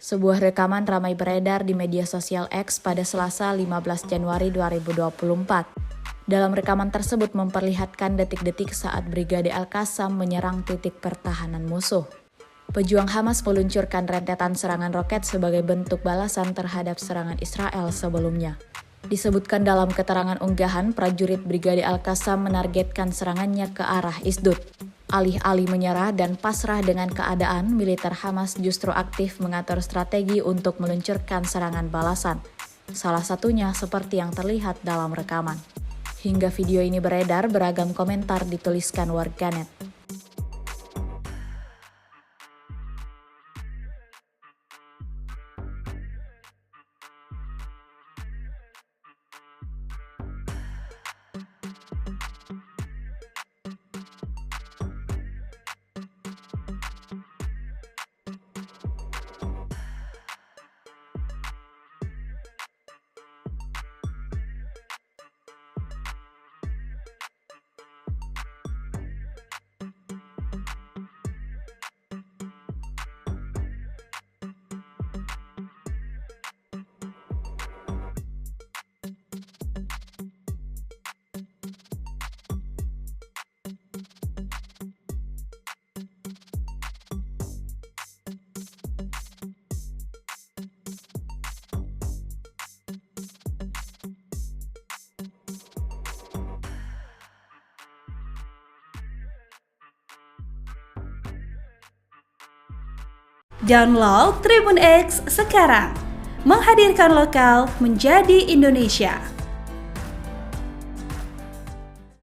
Sebuah rekaman ramai beredar di media sosial X pada Selasa 15 Januari 2024. Dalam rekaman tersebut memperlihatkan detik-detik saat Brigade Al-Qassam menyerang titik pertahanan musuh. Pejuang Hamas meluncurkan rentetan serangan roket sebagai bentuk balasan terhadap serangan Israel sebelumnya. Disebutkan dalam keterangan unggahan, prajurit Brigade Al-Qassam menargetkan serangannya ke arah Isdud. Alih-alih menyerah dan pasrah dengan keadaan, militer Hamas justru aktif mengatur strategi untuk meluncurkan serangan balasan. Salah satunya seperti yang terlihat dalam rekaman. Hingga video ini beredar, beragam komentar dituliskan warganet. Download Tribun X sekarang, menghadirkan lokal menjadi Indonesia.